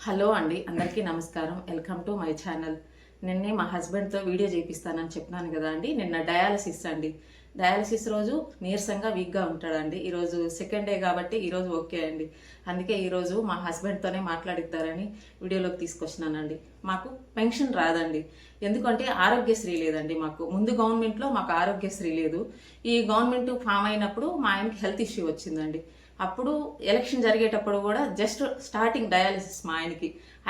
Hello అండి, అందరికీ నమస్కారం. Welcome to my channel. నిన్నే మా హస్బెండ్తో వీడియో చేపిస్తానని చెప్పినాను కదా అండి. నిన్న డయాలసిస్ అండి. డయాలసిస్ రోజు నీరసంగా వీక్గా ఉంటాడండి. ఈరోజు సెకండ్ డే కాబట్టి ఈరోజు ఓకే అండి. అందుకే ఈరోజు మా హస్బెండ్తోనే మాట్లాడిద్దారని వీడియోలోకి తీసుకొచ్చినానండి. మాకు పెన్షన్ రాదండి. ఎందుకంటే ఆరోగ్యశ్రీ లేదండి. మాకు ముందు గవర్నమెంట్లో మాకు ఆరోగ్యశ్రీ లేదు. ఈ గవర్నమెంట్ ఫామ్ అయినప్పుడు మా ఆయనకి హెల్త్ ఇష్యూ వచ్చిందండి. అప్పుడు ఎలక్షన్ జరిగేటప్పుడు కూడా జస్ట్ స్టార్టింగ్ డయాలిసిస్ మా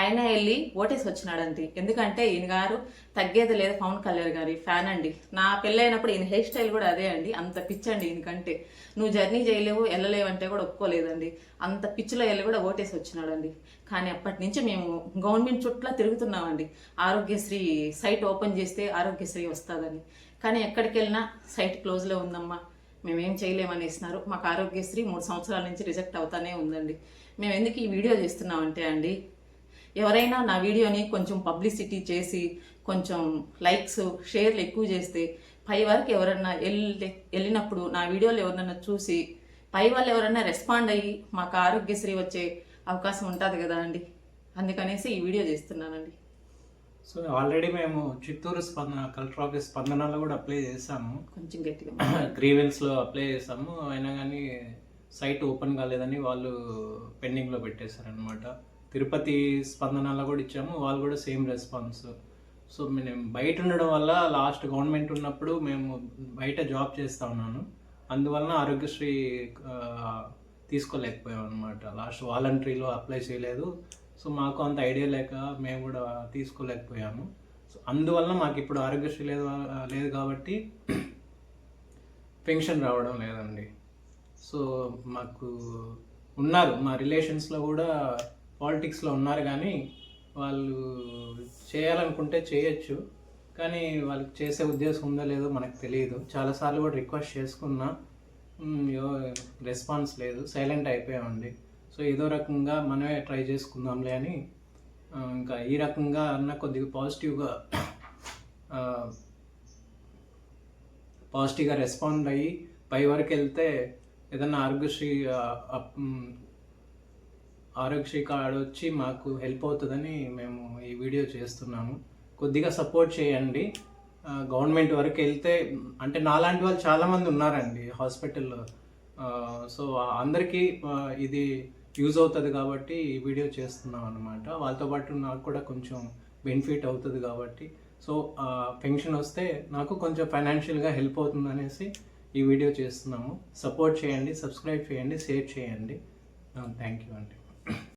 ఆయన వెళ్ళి ఓటేసి వచ్చినాడండి. ఎందుకంటే ఈయన గారు తగ్గేది లేదు, పవన్ కళ్యాణ్ గారి ఫ్యాన్ అండి. నా పెళ్ళైనప్పుడు ఈయన హెయిర్ స్టైల్ కూడా అదే అండి. అంత పిచ్చండి ఈయనకంటే. నువ్వు జర్నీ చేయలేవు, వెళ్ళలేవంటే కూడా ఒప్పుకోలేదండి. అంత పిచ్చిలో వెళ్ళి కూడా ఓటేసి వచ్చినాడండి. కానీ అప్పటి నుంచి మేము గవర్నమెంట్ చుట్టూ తిరుగుతున్నామండి. ఆరోగ్యశ్రీ సైట్ ఓపెన్ చేస్తే ఆరోగ్యశ్రీ వస్తుందని. కానీ ఎక్కడికి వెళ్ళినా సైట్ క్లోజ్లో ఉందమ్మా, మేమేం చేయలేమనేసినారు. మాకు ఆరోగ్యశ్రీ 3 సంవత్సరాల నుంచి రిజెక్ట్ అవుతానే ఉందండి. మేము ఎందుకు ఈ వీడియో చేస్తున్నామంటే అండి, ఎవరైనా నా వీడియోని కొంచెం పబ్లిసిటీ చేసి కొంచెం లైక్స్ షేర్లు ఎక్కువ చేస్తే పై వరకు ఎవరన్నా వెళ్ళినప్పుడు నా వీడియోలు ఎవరన్నా చూసి పై వాళ్ళు ఎవరన్నా రెస్పాండ్ అయ్యి మాకు ఆరోగ్యశ్రీ వచ్చే అవకాశం ఉంటుంది కదా అండి. అందుకనేసి ఈ వీడియో చేస్తున్నానండి. సో ఆల్రెడీ మేము చిత్తూరు కలెక్టర్ ఆఫీస్ స్పందనలో కూడా అప్లై చేసాము. కొంచెం గట్టిగా గ్రీవెన్స్లో అప్లై చేసాము. అయినా కానీ సైట్ ఓపెన్ కాలేదని వాళ్ళు పెండింగ్లో పెట్టేశారనమాట. తిరుపతి స్పందనలో కూడా ఇచ్చాము, వాళ్ళు కూడా సేమ్ రెస్పాన్స్. సో మేము బయట ఉండడం వల్ల లాస్ట్ గవర్నమెంట్ ఉన్నప్పుడు మేము బయట జాబ్ చేస్తూ ఉన్నాను. అందువలన ఆరోగ్యశ్రీ తీసుకోలేకపోయాం అనమాట. లాస్ట్ వాలంటరీలో అప్లై చేయలేదు. సో మాకు అంత ఐడియా లేక మేము కూడా తీసుకోలేకపోయాము. సో అందువల్ల మాకు ఇప్పుడు ఆరోగ్యశ్రీ లేదు కాబట్టి పెన్షన్ రావడం లేదండి. సో మాకు ఉన్నారు, మా రిలేషన్స్లో కూడా పాలిటిక్స్లో ఉన్నారు, కానీ వాళ్ళు చేయాలనుకుంటే చేయొచ్చు, కానీ వాళ్ళకి చేసే ఉద్దేశం ఉందో లేదో మనకు తెలియదు. చాలాసార్లు కూడా రిక్వెస్ట్ చేసుకున్నా, రెస్పాన్స్ లేదు, సైలెంట్ అయిపోయామండి. సో ఏదో రకంగా మనమే ట్రై చేసుకుందాంలే అని ఇంకా ఈ రకంగా అన్న కొద్దిగా పాజిటివ్గా రెస్పాండ్ అయ్యి పై వరకు వెళ్తే ఏదన్నా ఆరోగ్యశ్రీ కార్డు వచ్చి మాకు హెల్ప్ అవుతుందని మేము ఈ వీడియో చేస్తున్నాము. కొద్దిగా సపోర్ట్ చేయండి. గవర్నమెంట్ వరకు వెళ్తే, అంటే నాలాంటి వాళ్ళు చాలామంది ఉన్నారండి హాస్పిటల్లో. సో అందరికీ ఇది యూజ్ అవుతుంది కాబట్టి ఈ వీడియో చేస్తున్నాం అనమాట. వాళ్ళతో పాటు నాకు కూడా కొంచెం బెనిఫిట్ అవుతుంది కాబట్టి, సో పెన్షన్ వస్తే నాకు కొంచెం ఫైనాన్షియల్గా హెల్ప్ అవుతుంది అనేసి ఈ వీడియో చేస్తున్నాము. సపోర్ట్ చేయండి, సబ్స్క్రైబ్ చేయండి, షేర్ చేయండి. థ్యాంక్ యూ అండి.